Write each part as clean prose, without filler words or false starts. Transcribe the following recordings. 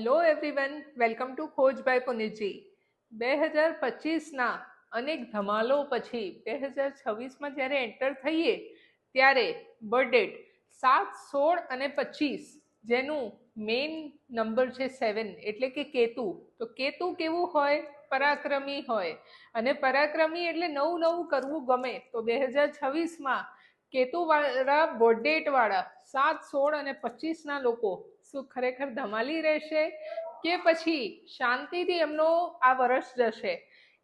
Hello everyone, welcome to Khoj by Punitji. 2025ના અનેક ધમાલો પછી 2026માં જ્યારે એન્ટર થઈએ ત્યારે બર્થડેટ 7, 16 અને 25 જેનું મેઇન નંબર છે 7 એટલે કે કેતુ. તો કેતુ કેવું હોય? પરાક્રમી હોય. અને પરાક્રમી એટલે નવું નવું કરવું ગમે. તો 2026માં કેતુવાળા બર્થડેટ વાળા 7, 16 અને 25ના લોકો શું ખરેખર ધમાલી રહેશે કે પછી શાંતિથી એમનો આ વર્ષ જશે?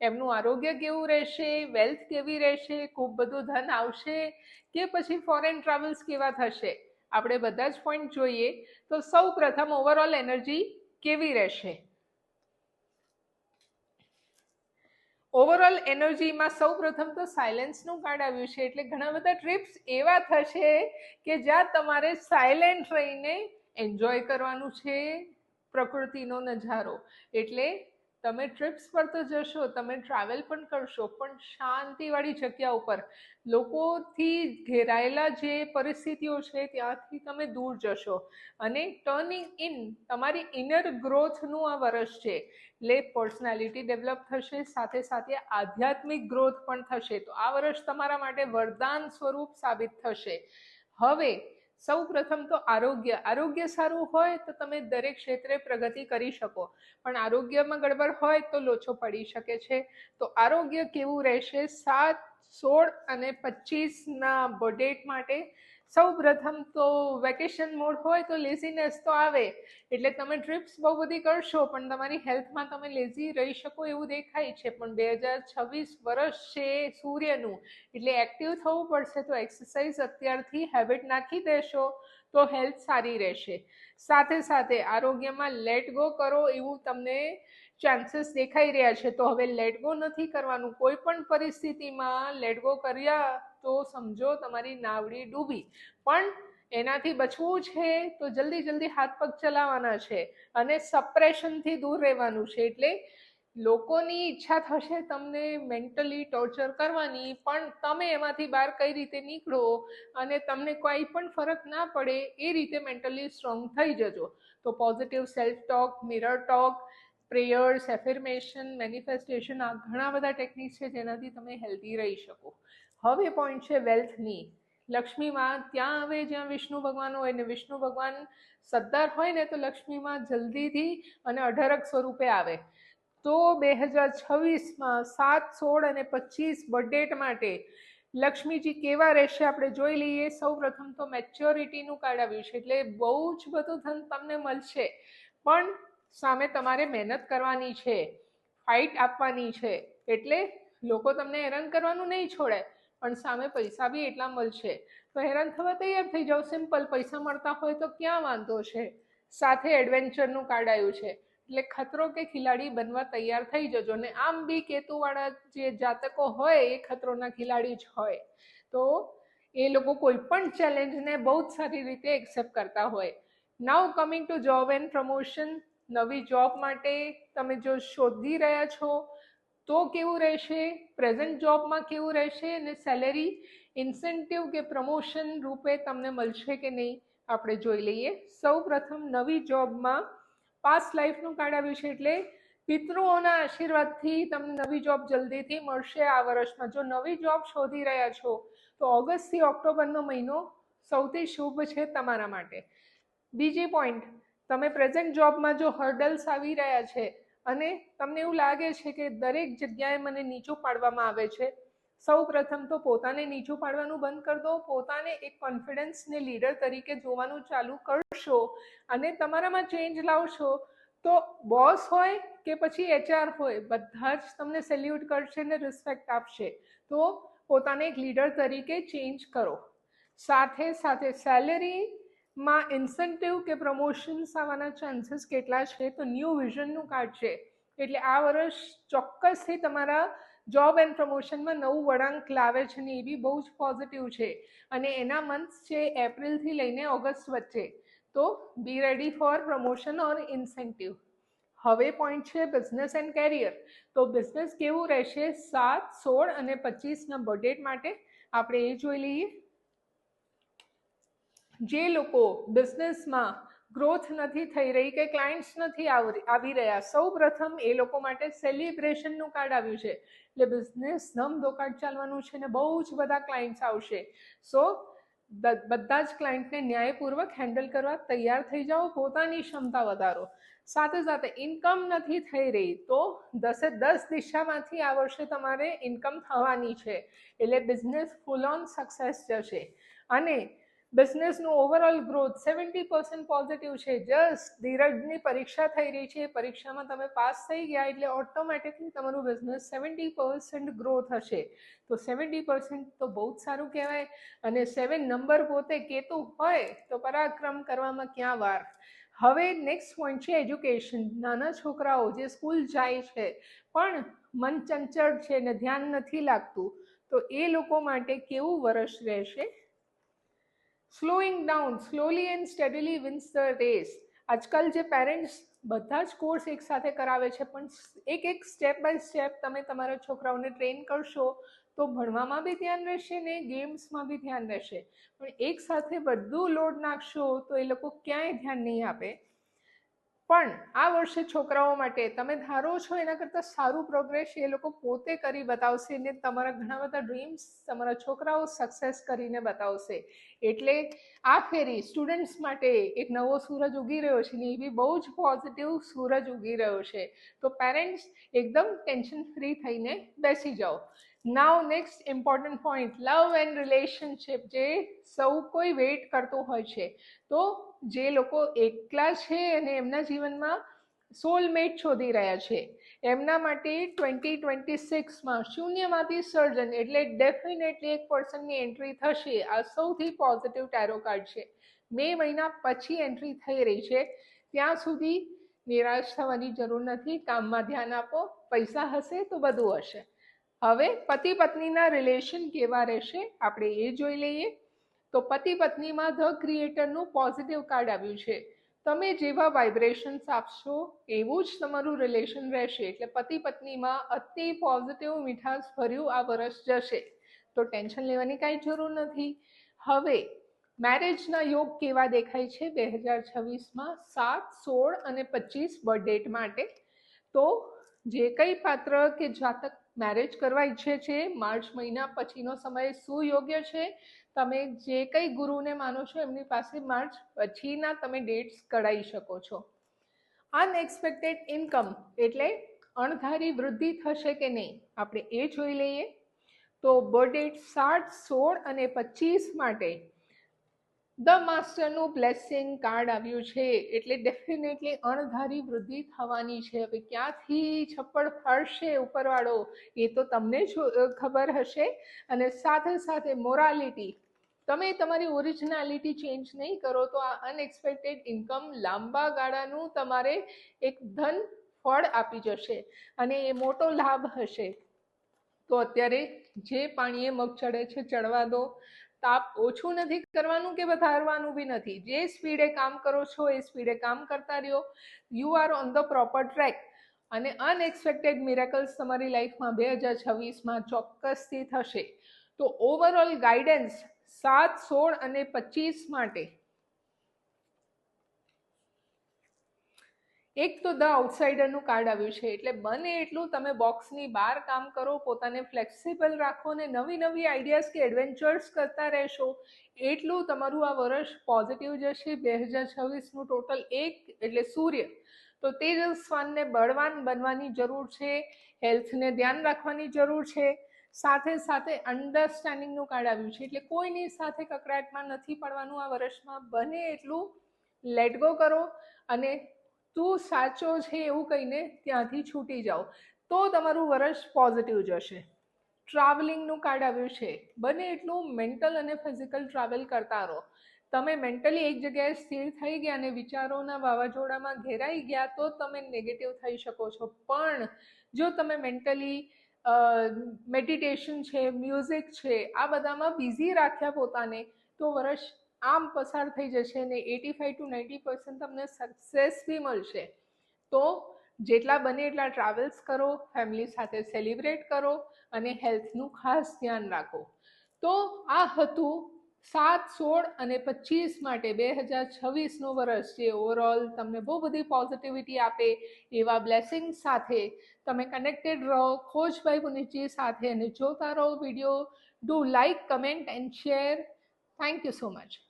એમનું આરોગ્ય કેવું રહેશે? વેલ્થ કેવી રહેશે? ખૂબ બધું ધન આવશે કે પછી ફોરેન ટ્રાવેલ્સ કેવા થશે? આપણે બધા જ પોઈન્ટ જોઈએ. તો સૌ પ્રથમ ઓવરઓલ એનર્જી કેવી રહેશે? ઓવરઓલ એનર્જીમાં સૌ પ્રથમ તો સાયલેન્સનું કાર્ડ આવ્યું છે, એટલે ઘણા બધા ટ્રીપ્સ એવા થશે કે જ્યાં તમારે સાયલેન્ટ રહીને એન્જોય કરવાનું છે પ્રકૃતિનો નજારો. એટલે તમે ટ્રીપ્સ પર તો જશો, તમે ટ્રાવેલ પણ કરશો, પણ શાંતિવાળી જગ્યા ઉપર, લોકોથી ઘેરાયેલા જે પરિસ્થિતિઓ છે ત્યાંથી તમે દૂર જશો. અને ટર્નિંગ ઇન તમારી ઇનર ગ્રોથનું આ વર્ષ છે. એટલે પર્સનાલિટી ડેવલપ થશે, સાથે સાથે આધ્યાત્મિક ગ્રોથ પણ થશે. તો આ વર્ષ તમારા માટે વરદાન સ્વરૂપ સાબિત થશે. હવે સૌ પ્રથમ તો આરોગ્ય સારું હોય તો તમે દરેક ક્ષેત્રે પ્રગતિ કરી શકો, પણ આરોગ્યમાં ગડબડ હોય તો લોચો પડી શકે છે. તો આરોગ્ય કેવું રહેશે 7, 16 અને 25ના બર્થડેટ માટે? સૌ પ્રથમ તો વેકેશન મોડ હોય તો લેઝીનેસ તો આવે, એટલે તમે ટ્રીપ્સ બહુ બધી કરશો પણ તમારી હેલ્થમાં તમે લેઝી રહી શકો એવું દેખાય છે. પણ 2026 વર્ષ છે સૂર્યનું, એટલે એક્ટિવ થવું પડશે. તો એક્સરસાઇઝ અત્યારથી હેબિટ નાખી દેશો તો હેલ્થ સારી રહેશે. સાથે સાથે આરોગ્યમાં લેટ ગો કરો એવું તમને ચાન્સીસ દેખાઈ રહ્યા છે. તો હવે લેટ ગો નથી કરવાનું. કોઈ પણ પરિસ્થિતિમાં લેટ ગો કર્યા તો સમજો તમારી નાવડી ડૂબી. પણ એનાથી બચવું છે તો જલ્દી હાથ પગ ચલાવવાના છે અને સપ્રેશનથી દૂર રહેવાનું છે. એટલે લોકોની ઈચ્છા થશે તમને મેન્ટલી ટોર્ચર કરવાની, પણ તમે એમાંથી બહાર કઈ રીતે નીકળો અને તમને કોઈ પણ ફરક ના પડે એ રીતે મેન્ટલી સ્ટ્રોંગ થઈ જજો. તો positive self talk, mirror talk, prayers, affirmation, manifestation, આ ઘણા બધા ટેકનિક્સ છે જેનાથી તમે હેલ્ધી રહી શકો. હવે પોઈન્ટ છે વેલ્થની. લક્ષ્મીમાં ત્યાં આવે જ્યાં વિષ્ણુ ભગવાન હોય, ને વિષ્ણુ ભગવાન સત્તાર હોય ને તો લક્ષ્મીમાં જલ્દીથી અને અઢળક સ્વરૂપે આવે. તો 2026માં 7, 16 અને 25 બર્થડેટ માટે લક્ષ્મીજી કેવા રહેશે આપણે જોઈ લઈએ. સૌ પ્રથમ તો મેચ્યોરિટીનું કાર્ડ આવ્યું છે, એટલે બહુ જ બધું ધન તમને મળશે, પણ સામે તમારે મહેનત કરવાની છે, ફાઇટ આપવાની છે. એટલે લોકો તમને હેરાન કરવાનું નહીં છોડે, પણ સામે પૈસા બી એટલા મળશે. તો હેરાન થવા તૈયાર થઈ જાઓ. સિમ્પલ, પૈસા મળતા હોય તો ક્યાં વાંધો છે. સાથે એડવેન્ચરનું કાર્ડ આવ્યું છે, એટલે ખતરો કે ખિલાડી બનવા તૈયાર થઈ જજો. ને આમ બી કેતુવાળા જે જાતકો હોય એ ખતરોના ખિલાડી જ હોય. તો એ લોકો કોઈ પણ ચેલેન્જને બહુ જ સારી રીતે એક્સેપ્ટ કરતા હોય. Now coming to job and promotion. નવી જોબ માટે તમે જો શોધી રહ્યા છો તો કેવું રહેશે? પ્રેઝન્ટ જોબમાં કેવું રહેશે? અને સેલેરી, ઇન્સેન્ટિવ કે પ્રમોશન રૂપે તમને મળશે કે નહીં આપણે જોઈ લઈએ. સૌ પ્રથમ નવી જોબમાં પાસ્ટ લાઈફનું કાર્ડ આવ્યું છે, એટલે પિતૃઓના આશીર્વાદથી તમને નવી જોબ જલ્દીથી મળશે આ વર્ષમાં. જો નવી જોબ શોધી રહ્યા છો તો ઓગસ્ટથી ઓક્ટોબરનો મહિનો સૌથી શુભ છે તમારા માટે. બીજી પોઈન્ટ, તમે પ્રેઝન્ટ જોબમાં જો હર્ડલ્સ આવી રહ્યા છે અને તમને એવું લાગે છે કે દરેક જગ્યાએ મને નીચું પાડવામાં આવે છે, સૌ પ્રથમ તો પોતાને નીચું પાડવાનું બંધ કરી દો. પોતાને એક કોન્ફિડન્સને લીડર તરીકે જોવાનું ચાલુ કરશો અને તમારામાં ચેન્જ લાવશો તો બોસ હોય કે પછી HR હોય, બધા જ તમને સેલ્યુટ કરશે ને રિસ્પેક્ટ આપશે. તો પોતાને એક લીડર તરીકે ચેન્જ કરો. સાથે સાથે સેલેરીમાં ઇન્સેન્ટિવ કે પ્રમોશન્સ આવવાના ચાન્સીસ કેટલા છે? તો ન્યૂ વિઝનનું કાર્ડ છે, એટલે આ વર્ષ ચોક્કસથી તમારા જોબ એન્ડ પ્રમોશનમાં નવું વળાંક લાવે છે ને એ બી બહુ જ પોઝિટિવ છે. અને એના મંથ્સ છે એપ્રિલથી લઈને ઓગસ્ટ વચ્ચે. તો be ready for promotion or incentive. હવે પોઈન્ટ છે બિઝનેસ એન્ડ કેરિયર. તો બિઝનેસ કેવું રહેશે 7, 16 અને 25ના બર્થડેટ માટે આપણે એ જોઈ લઈએ. જે લોકો બિઝનેસમાં ગ્રોથ નથી થઈ રહી કે ક્લાયન્ટ્સ નથી આવી રહ્યા, સૌ પ્રથમ એ લોકો માટે સેલિબ્રેશનનું કાર્ડ આવ્યું છે. એટલે બિઝનેસ ધમધોકાટ ચાલવાનું છે ને બહુ જ બધા ક્લાયન્ટ્સ આવશે. સો બધા જ ક્લાયન્ટને ન્યાયપૂર્વક હેન્ડલ કરવા તૈયાર થઈ જાઓ, પોતાની ક્ષમતા વધારો. સાથે સાથે ઇન્કમ નથી થઈ રહી તો 10 દિશામાંથી આ વર્ષે તમારે ઇન્કમ થવાની છે, એટલે બિઝનેસ ફૂલ ઓન સક્સેસ જશે. અને બિઝનેસનું ઓવરઓલ ગ્રોથ 70% પોઝિટિવ છે. જસ્ટ ધીરજની પરીક્ષા થઈ રહી છે, પરીક્ષામાં તમે પાસ થઈ ગયા એટલે ઓટોમેટિકલી તમારું બિઝનેસ 70% ગ્રોથ હશે. તો 70% તો બહુ જ સારું કહેવાય. અને 7 નંબર પોતે કેતુ હોય તો પરાક્રમ કરવામાં ક્યાં વાર. હવે નેક્સ્ટ પોઈન્ટ છે એજ્યુકેશન. નાના છોકરાઓ જે સ્કૂલ જાય છે પણ મન ચંચળ છે ને ધ્યાન નથી લાગતું, તો એ લોકો માટે કેવું વર્ષ રહેશે? Slowing down slowly and steadily wins the race. આજકાલ જે પેરેન્ટ્સ બધા જ કોર્સ એકસાથે કરાવે છે, પણ એક સ્ટેપ બાય સ્ટેપ તમે તમારા છોકરાઓને ટ્રેન કરશો તો ભણવામાં બી ધ્યાન રહેશે ને ગેમ્સમાં બી ધ્યાન રહેશે. પણ એક સાથે બધું લોડ નાખશો તો એ લોકો ક્યાંય ધ્યાન નહીં આપે. પણ આ વર્ષે છોકરાઓ માટે તમે ધારો છો એના કરતાં સારું પ્રોગ્રેસ એ લોકો પોતે કરી બતાવશે ને તમારા ઘણા બધા ડ્રીમ્સ તમારા છોકરાઓ સક્સેસ કરીને બતાવશે. એટલે આ ફેરી સ્ટુડન્ટ્સ માટે એક નવો સૂરજ ઉગી રહ્યો છે ને એ બી બહુ જ પોઝિટિવ સૂરજ ઉગી રહ્યો છે. તો પેરેન્ટ્સ એકદમ ટેન્શન ફ્રી થઈને બેસી જાઓ. Now next important point, love and relationship, જે સૌ કોઈ વેઇટ કરતું હોય છે. તો જે લોકો એકલા છે અને એમના જીવનમાં સોલમેટ શોધી રહ્યા છે એમના માટે 2026માં શૂન્યમાંથી સર્જન એટલે ડેફિનેટલી એક પર્સનની એન્ટ્રી થશે. આ સૌથી પોઝિટિવ ટેરો કાર્ડ છે. મે મહિના પછી એન્ટ્રી થઈ રહી છે, ત્યાં સુધી નિરાશ થવાની જરૂર નથી. કામમાં ધ્યાન આપો, પૈસા હશે તો બધું હશે. હવે પતિ પત્નીના રિલેશન કેવા રહેશે આપણે એ જોઈ લઈએ. તો પતિ પત્નીમાં ધ ક્રિએટરનું પોઝિટિવ કાર્ડ આવ્યું છે. તમે જેવા વાઇબ્રેશન્સ આપશો એવું જ તમારું રિલેશન રહેશે. એટલે પતિ પત્નીમાં અતિ પોઝિટિવ મીઠાશ ભર્યું આ વર્ષ જશે, તો ટેન્શન લેવાની કાંઈ જરૂર નથી. હવે મેરેજના યોગ કેવા દેખાય છે 2026માં 7, 16 અને 25 બર્થ ડેટ માટે? તો જે કંઈ પાત્ર કે જાતક મેરેજ કરવા ઈચ્છે છે, માર્ચ મહિના પછીનો સમય સુયોગ્ય છે. તમે જે કંઈ ગુરુને માનો છો એમની પાસે માર્ચ પછીના તમે ડેટ્સ કઢાવી શકો છો. અનએક્સપેક્ટેડ ઇન્કમ એટલે અણધારી વૃદ્ધિ થશે કે નહીં આપણે એ જોઈ લઈએ. તો બર્થ ડેટ 7, 16 અને 25 માટે ધ માસ્ટરનું બ્લેસિંગ કાર્ડ આવ્યું છે. એટલે ડેફિનેટલી અણધારી વૃદ્ધિ થવાની છે. હવે ક્યાંથી છપ્પડ ફાડશે ઉપરવાળો એ તો તમને જ ખબર હશે. અને સાથે સાથે મોરાલિટી, તમે તમારી ઓરિજિનાલિટી ચેન્જ નહીં કરો તો આ અનએક્સપેક્ટેડ ઇન્કમ લાંબા ગાળાનું તમારે એક ધન ફળ આપી જશે અને એ મોટો લાભ હશે. તો અત્યારે જે પાણીએ મગ ચડે છે ચડવા દો. તાપ ઓછું નથી કરવાનું કે વધારવાનું બી નથી. જે સ્પીડે કામ કરો છો એ સ્પીડે કામ કરતા રહ્યો. You are on the proper track. અને અનએક્સપેક્ટેડ મિરેકલ્સ તમારી લાઈફમાં 2026માં ચોક્કસથી થશે. તો ઓવરઓલ ગાઈડન્સ 7, 16 અને 25 માટે એક તો ધ આઉટસાઇડરનું કાર્ડ આવ્યું છે. એટલે બને એટલું તમે બોક્સની બહાર કામ કરો, પોતાને ફ્લેક્સિબલ રાખો ને નવી નવી આઈડિયાઝ કે એડવેન્ચર્સ કરતા રહેશો એટલું તમારું આ વર્ષ પોઝિટિવ જશે. 2026નું ટોટલ 1 એટલે સૂર્ય. તો તેજસ્વાનને બળવાન બનવાની જરૂર છે, હેલ્થને ધ્યાન રાખવાની જરૂર છે. સાથે સાથે અન્ડરસ્ટેન્ડિંગનું કાર્ડ આવ્યું છે. એટલે કોઈની સાથે કકડાટમાં નથી પડવાનું આ વર્ષમાં. બને એટલું લેટ ગો કરો અને તું સાચો છે એવું કહીને ત્યાંથી છૂટી જાઓ તો તમારું વર્ષ પોઝિટિવ જશે. ટ્રાવેલિંગનું કાર્ડ આવ્યું છે. બને એટલું મેન્ટલ અને ફિઝિકલ ટ્રાવેલ કરતા રહો. તમે મેન્ટલી એક જગ્યાએ સ્થિર થઈ ગયા અને વિચારોના વાવાઝોડામાં ઘેરાઈ ગયા તો તમે નેગેટિવ થઈ શકો છો. પણ જો તમે મેન્ટલી મેડિટેશન છે, મ્યુઝિક છે, આ બધામાં બિઝી રાખ્યા પોતાને તો વર્ષ આમ પસાર થઈ જશે ને 85 to 90% તમને સક્સેસ બી મળશે. તો જેટલા બને એટલા ટ્રાવેલ્સ કરો, ફેમિલી સાથે સેલિબ્રેટ કરો અને હેલ્થનું ખાસ ધ્યાન રાખો. તો આ હતું 7, 16 અને 25 માટે 2026નું વર્ષ જે ઓવરઓલ તમને બહુ બધી પોઝિટિવિટી આપે એવા બ્લેસિંગ સાથે તમે કનેક્ટેડ રહો ખોજભાઈ પુનિતજી સાથે અને જોતા રહો video. Do like, comment and share. Thank you so much.